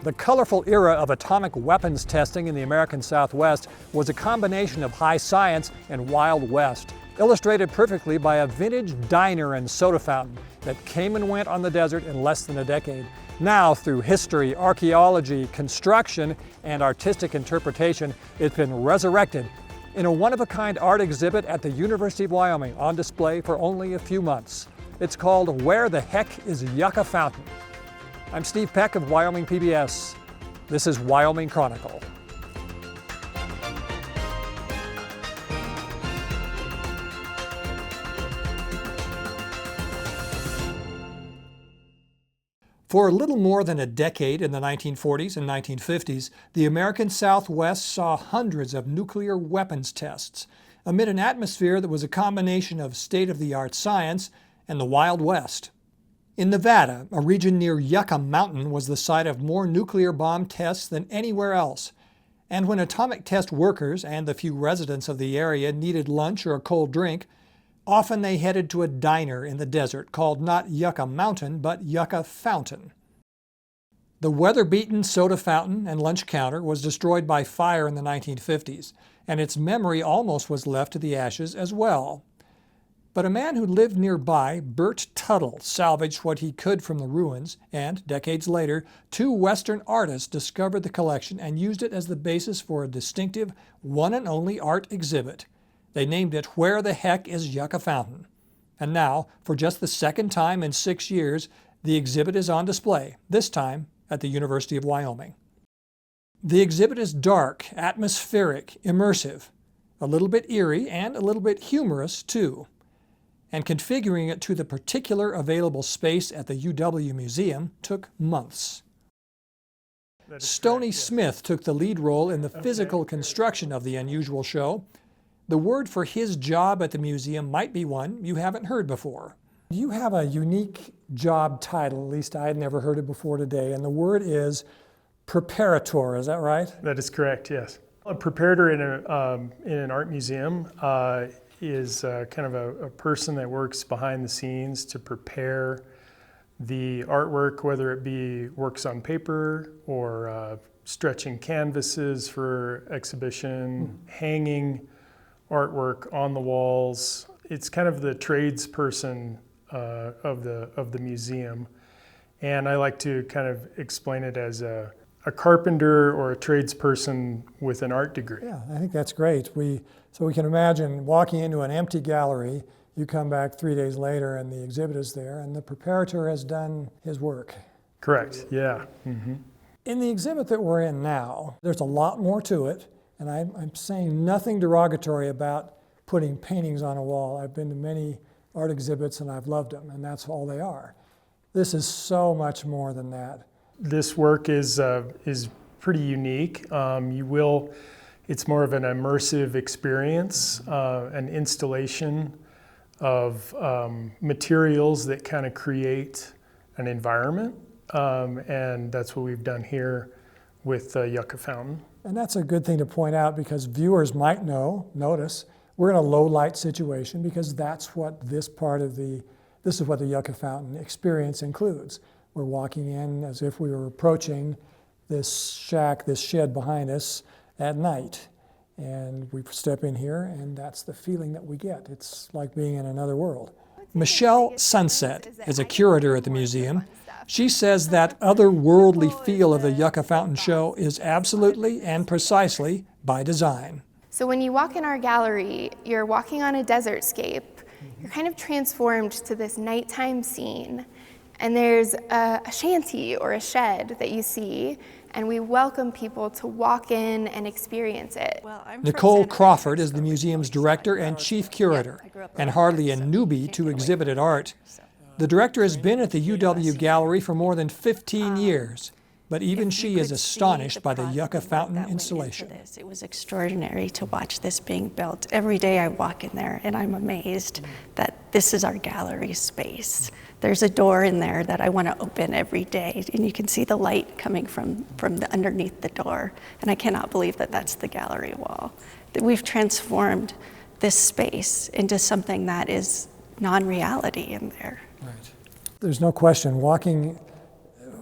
The colorful era of atomic weapons testing in the American Southwest was a combination of high science and Wild West, illustrated perfectly by a vintage diner and soda fountain that came and went on the desert in less than a decade. Now, through history, archaeology, construction, and artistic interpretation, it's been resurrected in a one-of-a-kind art exhibit at the University of Wyoming, on display for only a few months. It's called Where the Heck is Yucca Fountain? I'm Steve Peck of Wyoming PBS. This is Wyoming Chronicle. For a little more than a decade in the 1940s and 1950s, the American Southwest saw hundreds of nuclear weapons tests amid an atmosphere that was a combination of state-of-the-art science and the Wild West. In Nevada, a region near Yucca Mountain was the site of more nuclear bomb tests than anywhere else. And when atomic test workers and the few residents of the area needed lunch or a cold drink, often they headed to a diner in the desert called not Yucca Mountain, but Yucca Fountain. The weather-beaten soda fountain and lunch counter was destroyed by fire in the 1950s, and its memory almost was left to the ashes as well. But a man who lived nearby, Burt Tuttle, salvaged what he could from the ruins, and, decades later, two Western artists discovered the collection and used it as the basis for a distinctive, one and only art exhibit. They named it Where the Heck is Yucca Fountain? And now, for just the second time in 6 years, the exhibit is on display, this time at the University of Wyoming. The exhibit is dark, atmospheric, immersive, a little bit eerie, and a little bit humorous, too. And configuring it to the particular available space at the UW Museum took months. Stoney Smith took the lead role in the physical construction of the unusual show. The word for his job at the museum might be one you haven't heard before. You have a unique job title, at least I had never heard it before today, and the word is Preparator, is that right? That is correct, yes. A preparator in an art museum is kind of a person that works behind the scenes to prepare the artwork, whether it be works on paper or stretching canvases for exhibition, hanging artwork on the walls. It's kind of the tradesperson of the museum. And I like to kind of explain it as a carpenter or a tradesperson with an art degree. Yeah, I think that's great. So we can imagine walking into an empty gallery, you come back 3 days later and the exhibit is there and the preparator has done his work. Correct, yeah. Mm-hmm. In the exhibit that we're in now, there's a lot more to it, and I'm saying nothing derogatory about putting paintings on a wall. I've been to many art exhibits and I've loved them, and that's all they are. This is so much more than that. This work is pretty unique. It's more of an immersive experience, an installation of materials that kind of create an environment, and that's what we've done here with Yucca Fountain. And that's a good thing to point out because viewers might notice, we're in a low light situation because that's what this is what the Yucca Fountain experience includes. We're walking in as if we were approaching this shack, this shed behind us at night. And we step in here and that's the feeling that we get. It's like being in another world. Michelle Sunset is a curator at the museum. She says that otherworldly feel of the Yucca Fountain show is absolutely and precisely by design. So when you walk in our gallery, you're walking on a desert-scape. You're kind of transformed to this nighttime scene. And there's a shanty or a shed that you see, and we welcome people to walk in and experience it. Nicole Crawford is the museum's director and chief curator, and hardly a newbie to exhibited art. The director has been at the UW Gallery for more than 15 years, but even she is astonished by the Yucca Fountain installation. It was extraordinary to watch this being built. Every day I walk in there and I'm amazed that this is our gallery space. There's a door in there that I want to open every day, and you can see the light coming from the underneath the door, and I cannot believe that that's the gallery wall. That we've transformed this space into something that is non-reality in there. Right. There's no question, walking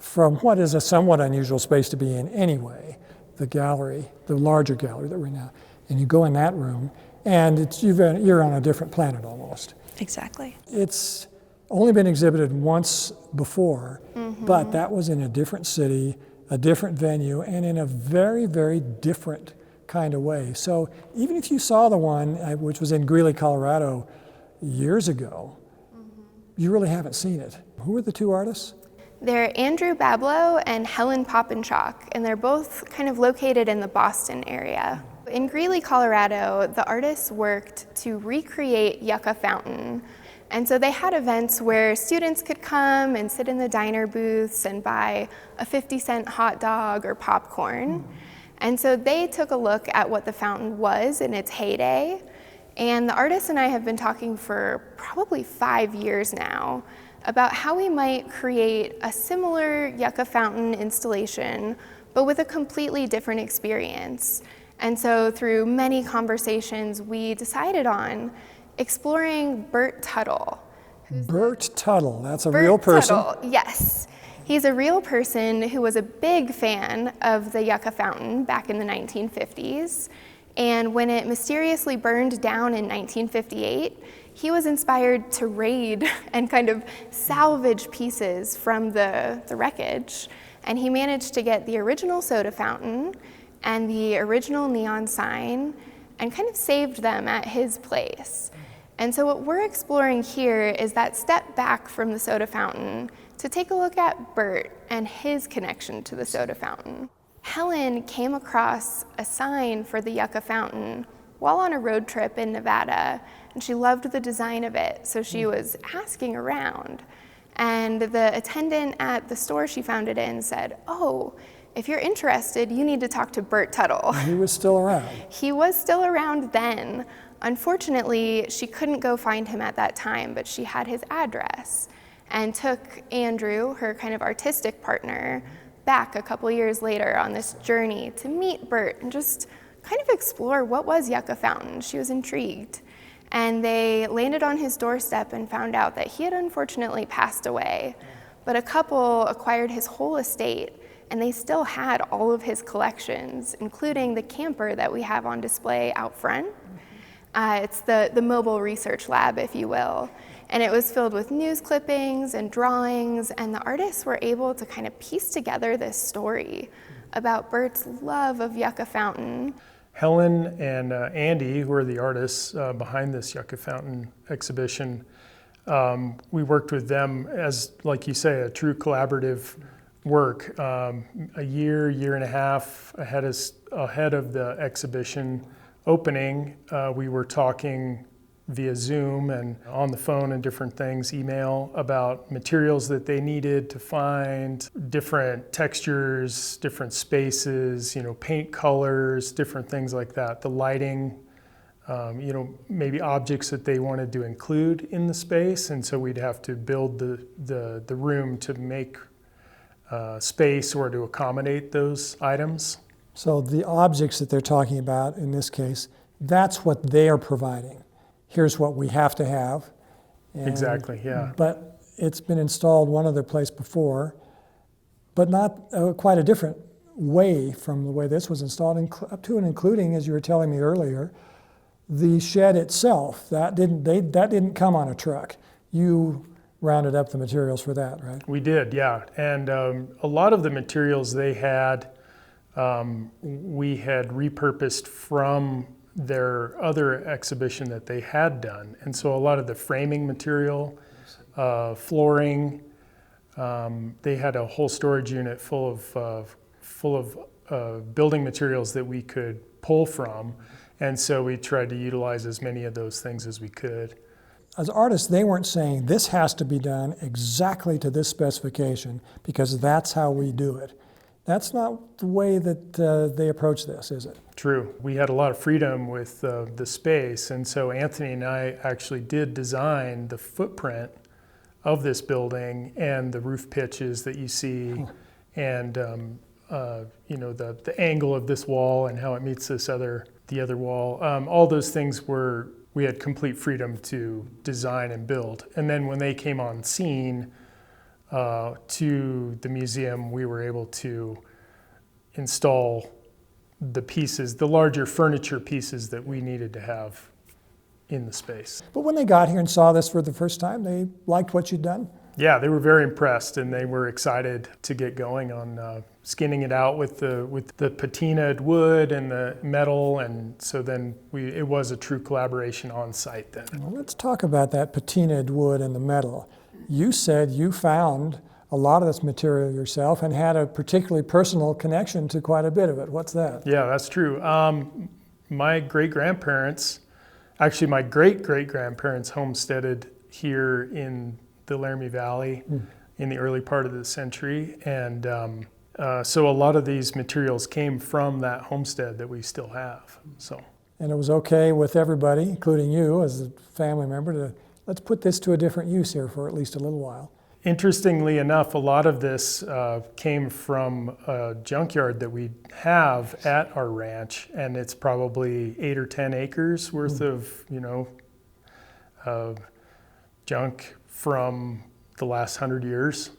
from what is a somewhat unusual space to be in anyway, the gallery, the larger gallery that we're in now. And you go in that room, and you're on a different planet almost. Exactly. It's only been exhibited once before, but that was in a different city, a different venue, and in a very, very different kind of way. So even if you saw the one, which was in Greeley, Colorado, years ago, you really haven't seen it. Who are the two artists? They're Andrew Bablo and Helen Popinchalk, and they're both kind of located in the Boston area. In Greeley, Colorado, the artists worked to recreate Yucca Fountain. And so they had events where students could come and sit in the diner booths and buy a 50-cent hot dog or popcorn. And so they took a look at what the fountain was in its heyday. And the artists and I have been talking for probably 5 years now about how we might create a similar Yucca Fountain installation, but with a completely different experience. And so through many conversations, we decided on exploring Burt Tuttle. Burt Tuttle, that's a real person? Tuttle, yes. He's a real person who was a big fan of the Yucca Fountain back in the 1950s. And when it mysteriously burned down in 1958, he was inspired to raid and kind of salvage pieces from the wreckage. And he managed to get the original soda fountain and the original neon sign and kind of saved them at his place. And so what we're exploring here is that step back from the soda fountain to take a look at Burt and his connection to the soda fountain. Helen came across a sign for the Yucca Fountain while on a road trip in Nevada, and she loved the design of it, so she was asking around. And the attendant at the store she found it in said, "Oh, if you're interested, you need to talk to Burt Tuttle." He was still around. He was still around then. Unfortunately, she couldn't go find him at that time, but she had his address and took Andrew, her kind of artistic partner, back a couple years later on this journey to meet Burt and just kind of explore what was Yucca Fountain. She was intrigued. And they landed on his doorstep and found out that he had unfortunately passed away. But a couple acquired his whole estate, and they still had all of his collections, including the camper that we have on display out front. It's the mobile research lab, if you will. And it was filled with news clippings and drawings, and the artists were able to kind of piece together this story about Burt's love of Yucca Fountain. Helen and Andy, who are the artists behind this Yucca Fountain exhibition, we worked with them as, like you say, a true collaborative work. A year and a half ahead of the exhibition opening, we were talking via Zoom and on the phone and different things, email, about materials that they needed to find, different textures, different spaces, paint colors, different things like that. The lighting, maybe objects that they wanted to include in the space. And so we'd have to build the room to make space or to accommodate those items. So the objects that they're talking about in this case, that's what they are providing. Here's what we have to have. Exactly, yeah. But it's been installed one other place before, but not quite a different way from the way this was installed, up to and including, as you were telling me earlier, the shed itself. That didn't come on a truck. You rounded up the materials for that, right? We did, yeah. And a lot of the materials they had, we had repurposed from their other exhibition that they had done. And so a lot of the framing material, flooring, they had a whole storage unit full of building materials that we could pull from. And so we tried to utilize as many of those things as we could. As artists, they weren't saying this has to be done exactly to this specification because that's how we do it. That's not the way that they approach this, is it? True. We had a lot of freedom with the space, and so Anthony and I actually did design the footprint of this building and the roof pitches that you see, and the angle of this wall and how it meets the other wall. All those things we had complete freedom to design and build. And then when they came on scene, to the museum, we were able to install the pieces, the larger furniture pieces that we needed to have in the space. But when they got here and saw this for the first time, they liked what you'd done? Yeah, they were very impressed, and they were excited to get going on skinning it out with the patinaed wood and the metal, and so then it was a true collaboration on site then. Well, let's talk about that patinaed wood and the metal. You said you found a lot of this material yourself and had a particularly personal connection to quite a bit of it. What's that? Yeah, that's true. My great-grandparents, actually my great-great-grandparents homesteaded here in the Laramie Valley in the early part of the century, and so a lot of these materials came from that homestead that we still have. So. And it was okay with everybody, including you as a family member, to let's put this to a different use here for at least a little while. Interestingly enough, a lot of this came from a junkyard that we have at our ranch, and it's probably 8 or 10 acres worth of, junk from the last 100 years.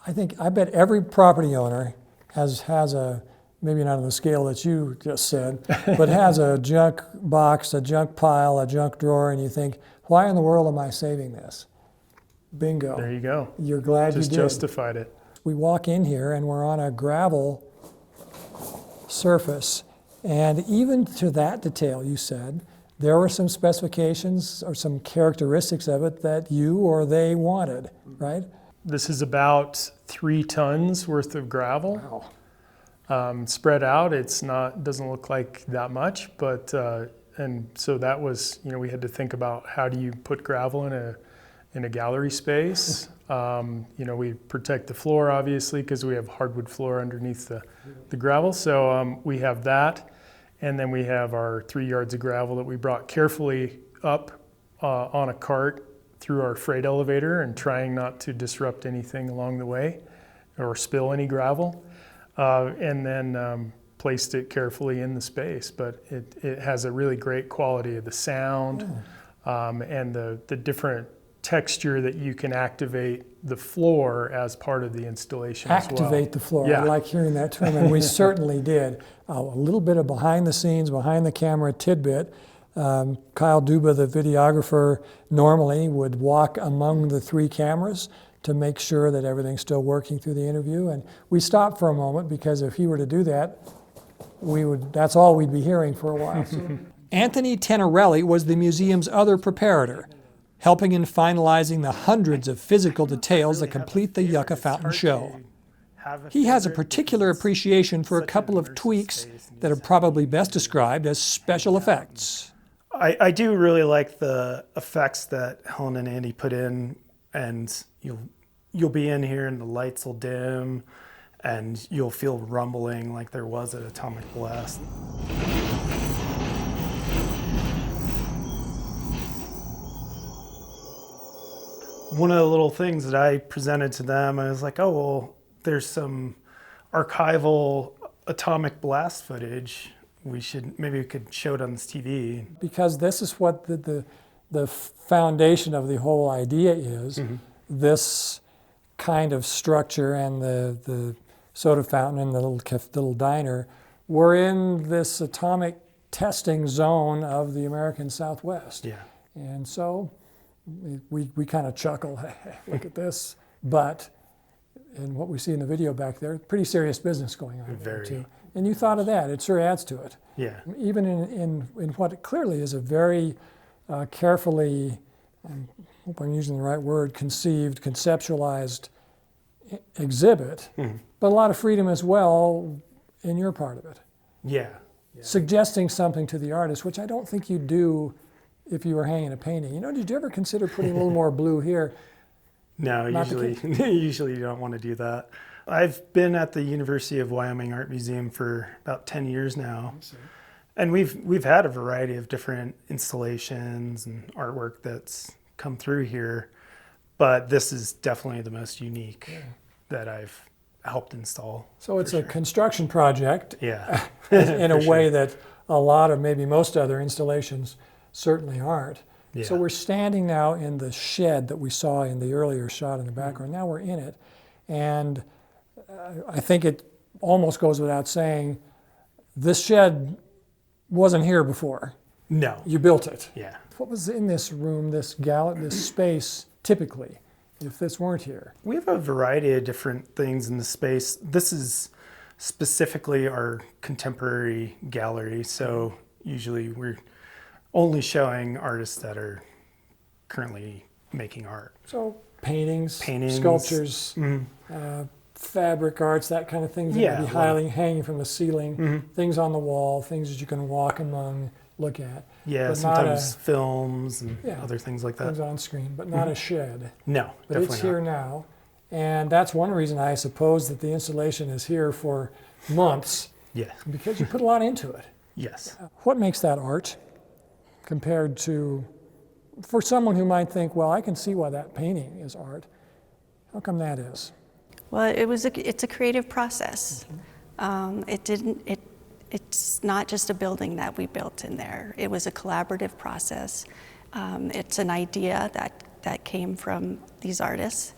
I bet every property owner has a, maybe not on the scale that you just said, but has a junk box, a junk pile, a junk drawer, and you think, why in the world am I saving this? Bingo. There you go. You're glad Just you did. justified it. We walk in here and we're on a gravel surface, and even to that detail, you said, there were some specifications or some characteristics of it that you or they wanted, right? This is about 3 tons worth of gravel. Wow. Spread out. Doesn't look like that much, but and so that was, we had to think about how do you put gravel in a gallery space. We protect the floor obviously because we have hardwood floor underneath the gravel. So we have that, and then we have our 3 yards of gravel that we brought carefully up on a cart through our freight elevator, and trying not to disrupt anything along the way or spill any gravel, and then placed it carefully in the space. But it has a really great quality of the sound, and the different texture that you can activate the floor as part of the installation as well. Activate the floor. Yeah. I like hearing that term, and we certainly did. A little bit of behind the scenes, behind the camera tidbit. Kyle Duba, the videographer, normally would walk among the 3 cameras to make sure that everything's still working through the interview. And we stopped for a moment because if he were to do that, that's all we'd be hearing for a while. Anthony Tenorelli was the museum's other preparator, helping in finalizing the hundreds of physical details that complete the Yucca Fountain show. He has a particular appreciation for a couple of tweaks that are probably best described as special effects. I do really like the effects that Helen and Andy put in, and you'll be in here and the lights will dim and you'll feel rumbling like there was at Atomic Blast. One of the little things that I presented to them, I was like, oh, well, there's some archival atomic blast footage. Maybe we could show it on this TV. Because this is what the foundation of the whole idea is, this kind of structure, and the soda fountain and the little diner were in this atomic testing zone of the American Southwest. Yeah. And so we kind of chuckle, hey, look at this. But in what we see in the video back there, pretty serious business going on there too. And you thought of that. It sure adds to it. Yeah. Even in what clearly is a very carefully, I hope I'm using the right word, conceptualized exhibit, but a lot of freedom as well in your part of it. Yeah. Suggesting something to the artist, which I don't think you'd do if you were hanging a painting. Did you ever consider putting a little more blue here? No, usually you don't want to do that. I've been at the University of Wyoming Art Museum for about 10 years now. And we've had a variety of different installations and artwork that's come through here, but this is definitely the most unique that I've helped install. So it's a construction project, yeah, in a way that a lot of maybe most other installations certainly aren't. Yeah. So we're standing now in the shed that we saw in the earlier shot in the background. Now we're in it, And I think it almost goes without saying, this shed wasn't here before. No. You built it. Yeah. What was in this room, this space, typically, if this weren't here? We have a variety of different things in the space. This is specifically our contemporary gallery, so usually we're only showing artists that are currently making art. So paintings, Paintings. sculptures, fabric arts, that kind of things that Yeah, would be well- hanging from the ceiling, things on the wall, things that you can walk among, look at. Yeah, But sometimes films and Yeah, other things like Things that. on screen, but not a shed. No, But definitely it's here not. now, and that's one reason I suppose that the installation is here for months, Yeah. because you put a lot into it. Yes. What makes that art compared to, for someone who might think, well, I can see why that painting is art, how come that is? Well, it's a creative process. It's not just a building that we built in there. It was a collaborative process. It's an idea that came from these artists.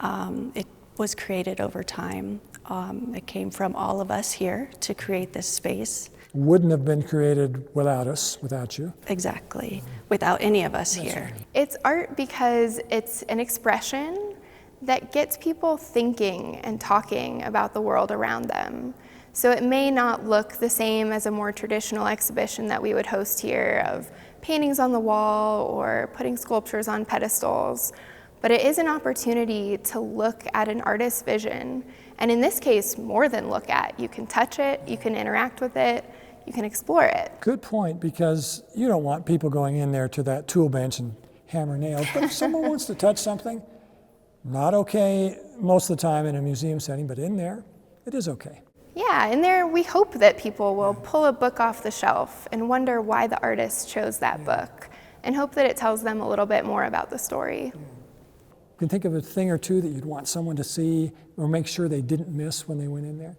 It was created over time. It came from all of us here to create this space. Wouldn't have been created without us, without you. Exactly, without any of us here. It's art because it's an expression that gets people thinking and talking about the world around them. So it may not look the same as a more traditional exhibition that we would host here of paintings on the wall or putting sculptures on pedestals, but it is an opportunity to look at an artist's vision. And in this case, more than look at. You can touch it, you can interact with it, you can explore it. Good point, because you don't want people going in there to that tool bench and hammer nails, but if someone wants to touch something, not okay most of the time in a museum setting, but in there, it is okay. Yeah, in there we hope that people will pull a book off the shelf and wonder why the artist chose that book, and hope that it tells them a little bit more about the story. You can think of a thing or two that you'd want someone to see or make sure they didn't miss when they went in there?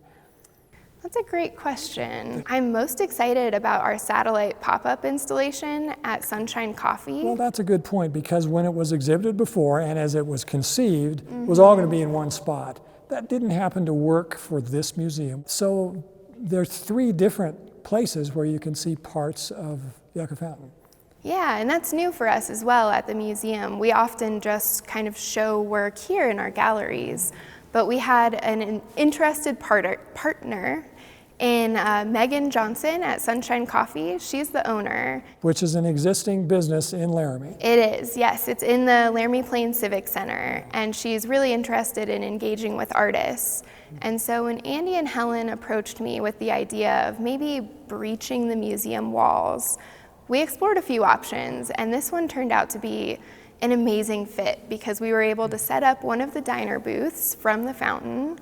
That's a great question. I'm most excited about our satellite pop-up installation at Sunshine Coffee. Well, that's a good point, because when it was exhibited before and as it was conceived, it was all going to be in one spot. That didn't happen to work for this museum. So there's 3 different places where you can see parts of Yucca Fountain. Yeah, and that's new for us as well at the museum. We often just kind of show work here in our galleries, but we had an interested partner in Megan Johnson at Sunshine Coffee. She's the owner. Which is an existing business in Laramie. It is, yes. It's in the Laramie Plains Civic Center, and she's really interested in engaging with artists. And so when Andy and Helen approached me with the idea of maybe breaching the museum walls, we explored a few options, and this one turned out to be an amazing fit because we were able to set up one of the diner booths from the fountain,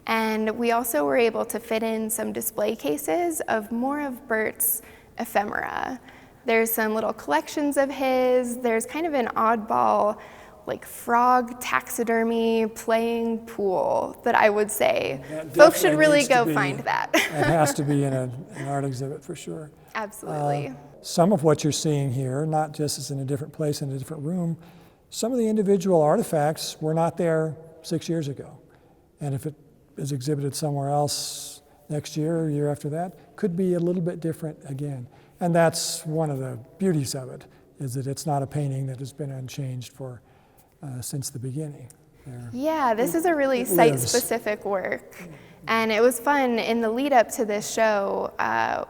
and we also were able to fit in some display cases of more of Burt's ephemera. There's some little collections of his. There's kind of an oddball, like frog taxidermy playing pool that I would say folks should really go find that. It has to be in an art exhibit for sure. Absolutely. Some of what you're seeing here, not just as in a different place in a different room, some of the individual artifacts were not there 6 years ago. And if it is exhibited somewhere else next year or year after that, could be a little bit different again. And that's one of the beauties of it, is that it's not a painting that has been unchanged for since the beginning. Yeah, this is a really site-specific work. And it was fun, in the lead up to this show,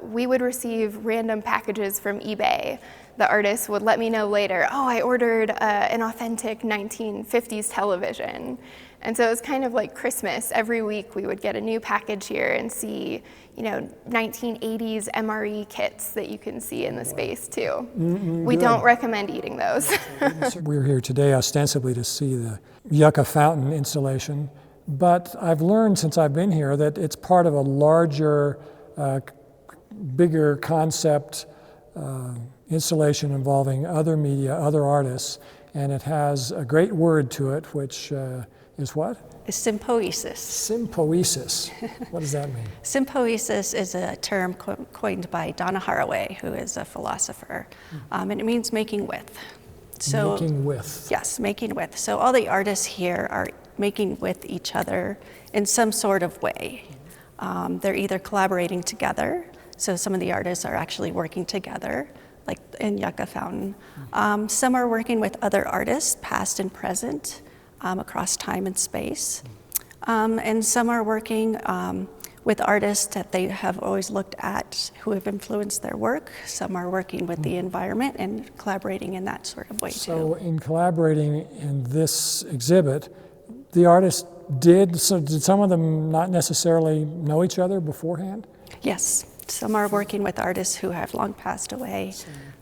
we would receive random packages from eBay. The artist would let me know later, oh, I ordered an authentic 1950s television. And so it was kind of like Christmas. Every week we would get a new package here and see, 1980s MRE kits that you can see in the space too. We don't recommend eating those. We're here today ostensibly to see the Yucca Fountain installation, but I've learned since I've been here that it's part of a larger, bigger concept installation involving other media, other artists, and it has a great word to it, which is what? Sympoiesis. Sympoiesis. What does that mean? Sympoiesis is a term coined by Donna Haraway, who is a philosopher, and it means making with. So, making with. Yes, making with. So all the artists here are making with each other in some sort of way. They're either collaborating together, so some of the artists are actually working together, like in Yucca Fountain. Some are working with other artists, past and present, across time and space. And some are working with artists that they have always looked at who have influenced their work. Some are working with the environment and collaborating in that sort of way So too. in collaborating in this exhibit, the artists did some of them not necessarily know each other beforehand? Yes, some are working with artists who have long passed away.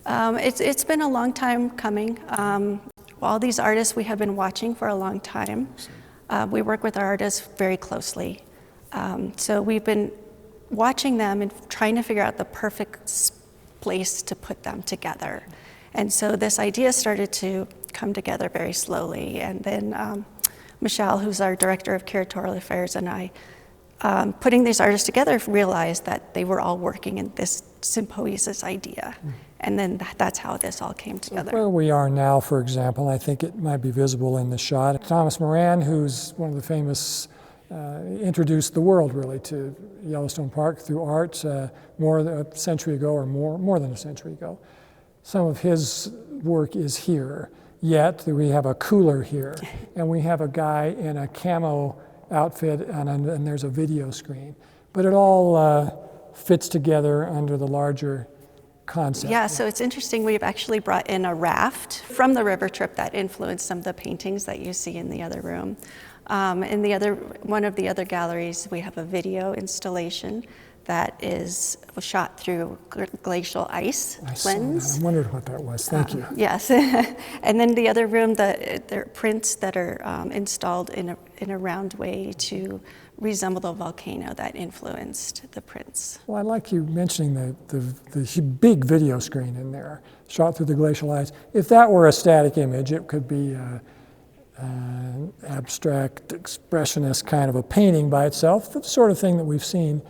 It's been a long time coming. All these artists we have been watching for a long time. We work with our artists very closely. So we've been watching them and trying to figure out the perfect place to put them together. And so this idea started to come together very slowly. And then Michelle, who's our director of Curatorial Affairs, and I, putting these artists together, realized that they were all working in this Poiesis idea. And then that's how this all came together. Where we are now, for example, I think it might be visible in the shot. Thomas Moran, who's one of the famous, introduced the world really to Yellowstone Park through art more than a century ago, or more than a century ago. Some of his work is here, yet we have a cooler here, and we have a guy in a camo outfit, and there's a video screen. But it all fits together under the larger concept. Yeah, so it's interesting. We've actually brought in a raft from the river trip that influenced some of the paintings that you see in the other room. In one of the other galleries, we have a video installation that was shot through glacial ice lens. I wondered what that was. Thank you. Yes, and then the other room, there are prints that are installed in a round way to resemble the volcano that influenced the prints. Well, I like you mentioning the big video screen in there, shot through the glacial ice. If that were a static image, it could be an abstract, expressionist kind of a painting by itself, the sort of thing that we've seen.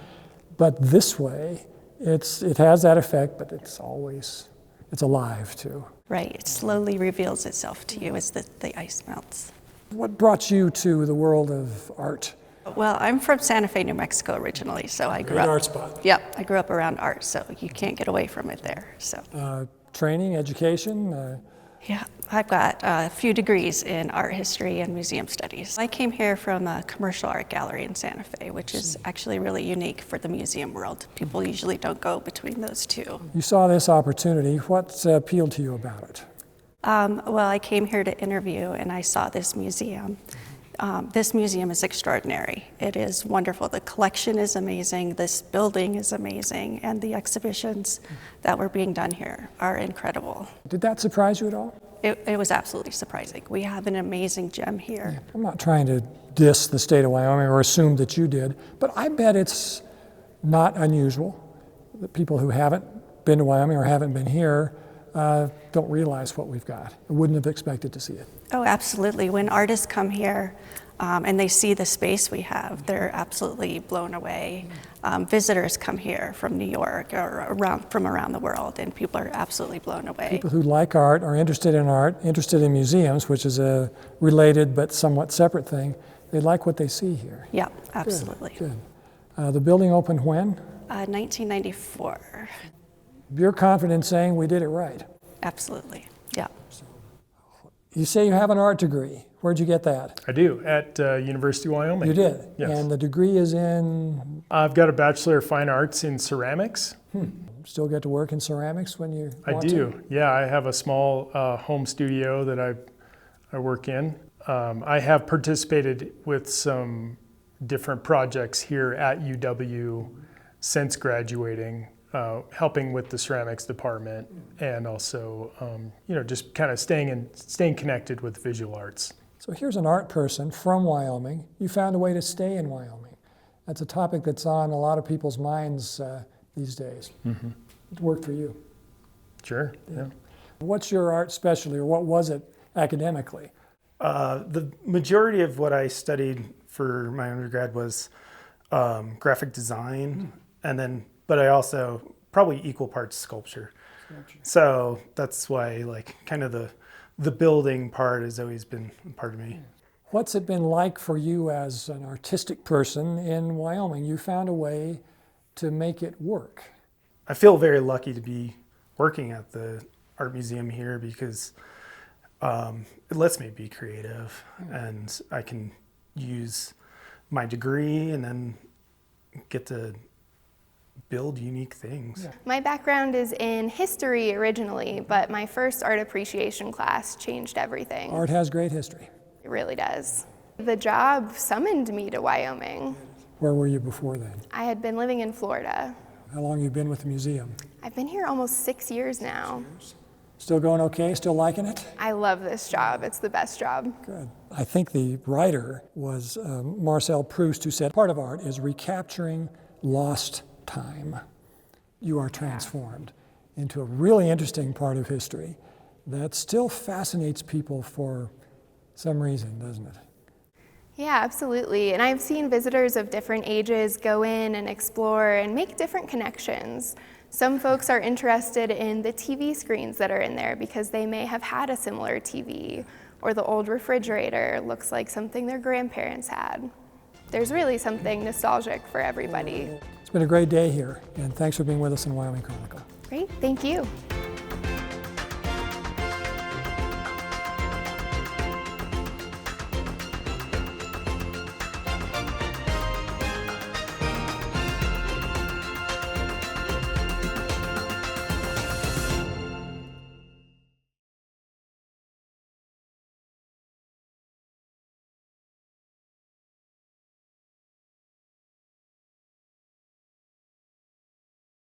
But this way, it has that effect, but it's alive too. Right, it slowly reveals itself to you as the ice melts. What brought you to the world of art? Well, I'm from Santa Fe, New Mexico originally, so I grew Great up. art spot. Yep, I grew up around art, so you can't get away from it there. So. Training, education? Yeah, I've got a few degrees in art history and museum studies. I came here from a commercial art gallery in Santa Fe, which is actually really unique for the museum world. People usually don't go between those two. You saw this opportunity. What appealed to you about it? Well, I came here to interview and I saw this museum. This museum is extraordinary. It is wonderful. The collection is amazing, this building is amazing, and the exhibitions that were being done here are incredible. Did that surprise you at all? It was absolutely surprising. We have an amazing gem here. I'm not trying to diss the state of Wyoming or assume that you did, but I bet it's not unusual that people who haven't been to Wyoming or haven't been here don't realize what we've got. I wouldn't have expected to see it. Oh, absolutely. When artists come here and they see the space we have, they're absolutely blown away. Visitors come here from New York or from around the world, and people are absolutely blown away. People who like art, are interested in art, interested in museums, which is a related but somewhat separate thing, they like what they see here. Yeah, absolutely. Good. The building opened when? 1994. You're confident saying we did it right. Absolutely, yeah. You say you have an art degree. Where'd you get that? I do, at University of Wyoming. You did? Yes. And the degree is in? I've got a Bachelor of Fine Arts in ceramics. Still get to work in ceramics when you I want do, to? yeah. I have a small home studio that I work in. I have participated with some different projects here at UW since graduating, helping with the ceramics department, and also, just kind of staying connected with visual arts. So here's an art person from Wyoming. You found a way to stay in Wyoming. That's a topic that's on a lot of people's minds these days. Mm-hmm. It worked for you. Sure, yeah. What's your art specialty, or what was it academically? The majority of what I studied for my undergrad was graphic design, but I also probably equal parts sculpture. So that's why, kind of the building part has always been part of me. What's it been like for you as an artistic person in Wyoming? You found a way to make it work. I feel very lucky to be working at the art museum here because it lets me be creative, and I can use my degree and then get to build unique things. Yeah. My background is in history originally, but my first art appreciation class changed everything. Art has great history. It really does. The job summoned me to Wyoming. Where were you before then? I had been living in Florida. How long have you been with the museum? I've been here almost 6 years now. Still going okay? Still liking it? I love this job. It's the best job. Good. I think the writer was Marcel Proust, who said part of art is recapturing lost time. You are transformed into a really interesting part of history that still fascinates people for some reason, doesn't it? Yeah, absolutely. And I've seen visitors of different ages go in and explore and make different connections. Some folks are interested in the TV screens that are in there because they may have had a similar TV, or the old refrigerator looks like something their grandparents had. There's really something nostalgic for everybody. It's been a great day here, and thanks for being with us in Wyoming Chronicle. Great, thank you.